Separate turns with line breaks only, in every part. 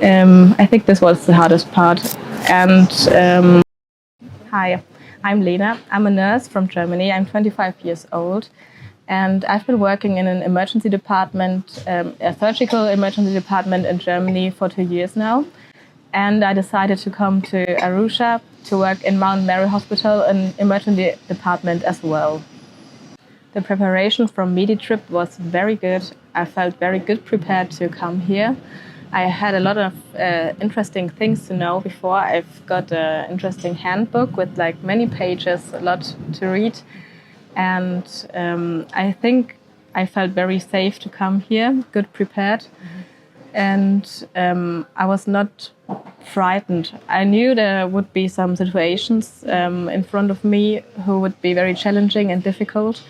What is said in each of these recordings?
I think this was the hardest part. And hi, I'm Lena. I'm a nurse from Germany. I'm 25 years old. And I've been working in an emergency department, a surgical emergency department in Germany for 2 years now. And I decided to come to Arusha to work in Mount Mary Hospital, an emergency department as well. The preparation from Medi trip was very good. I felt very good prepared to come here. I had a lot of interesting things to know before. I've got an interesting handbook with like many pages, a lot to read. And I think I felt very safe to come here, good prepared. And I was not frightened. I knew there would be some situations in front of me who would be very challenging and difficult.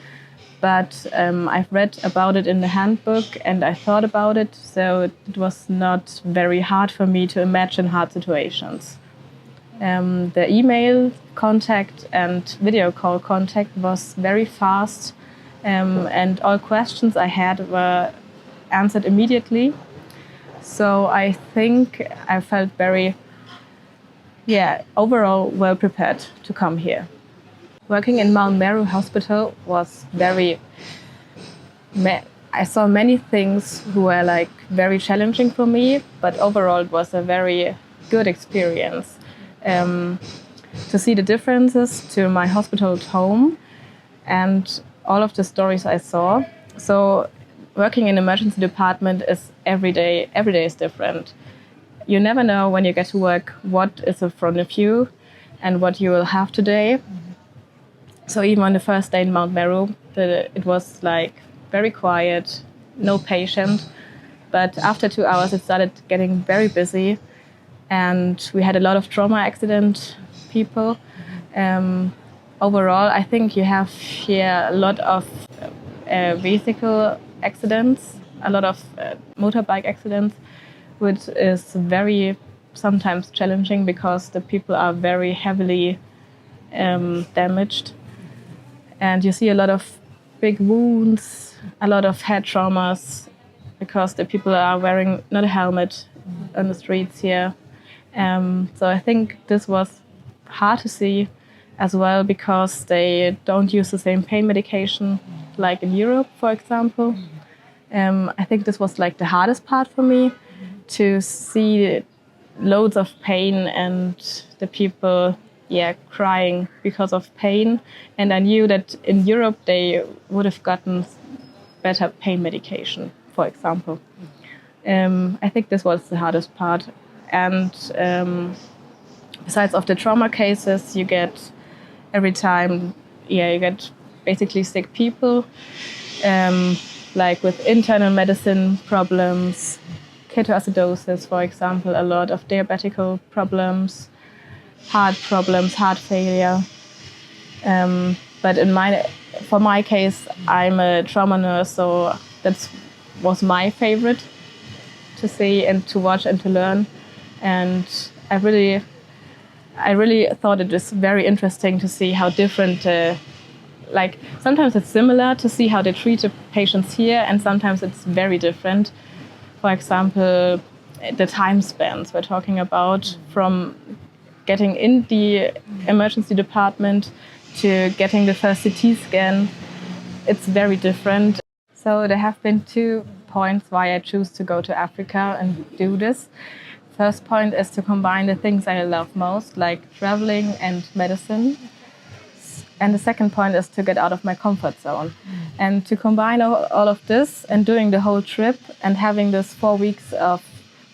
But I've read about it in the handbook and I thought about it, so it was not very hard for me to imagine hard situations. The email contact and video call contact was very fast, and all questions I had were answered immediately. So I think I felt very, overall well prepared to come here. Working in Mount Meru Hospital was I saw many things who were like very challenging for me, but overall it was a very good experience. To see the differences to my hospital at home and all of the stories I saw. So working in emergency department is every day is different. You never know when you get to work what is in front of you and what you will have today. So even on the first day in Mount Meru, it was like very quiet, no patient. But after 2 hours, it started getting very busy. And we had a lot of trauma accident people. Overall, I think you have here a lot of vehicle accidents, a lot of motorbike accidents, which is very sometimes challenging because the people are very heavily damaged. And you see a lot of big wounds, a lot of head traumas, because the people are wearing not a helmet on the streets here. So I think this was hard to see as well because they don't use the same pain medication like in Europe, for example. I think this was like the hardest part for me, to see loads of pain and the people crying because of pain. And I knew that in Europe they would have gotten better pain medication, for example. I think this was the hardest part. And besides of the trauma cases, you get every time, you get basically sick people, like with internal medicine problems, ketoacidosis, for example, a lot of diabetical problems, heart problems, heart failure. But for my case, I'm a trauma nurse, so that was my favorite to see and to watch and to learn. And I really thought it was very interesting to see how different, like sometimes it's similar to see how they treat the patients here, and sometimes it's very different. For example, the time spans we're talking about, from getting in the emergency department to getting the first CT scan, it's very different. So there have been 2 points why I choose to go to Africa and do this. First point is to combine the things I love most, like traveling and medicine. And the second point is to get out of my comfort zone. And to combine all of this and doing the whole trip and having this 4 weeks of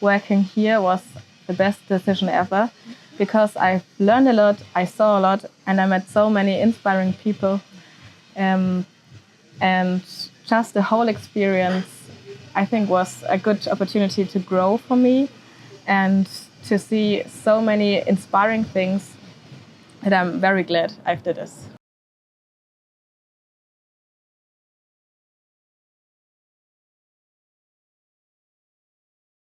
working here was the best decision ever, because I learned a lot, I saw a lot, and I met so many inspiring people. And just the whole experience, I think, was a good opportunity to grow for me and to see so many inspiring things that I'm very glad I did this.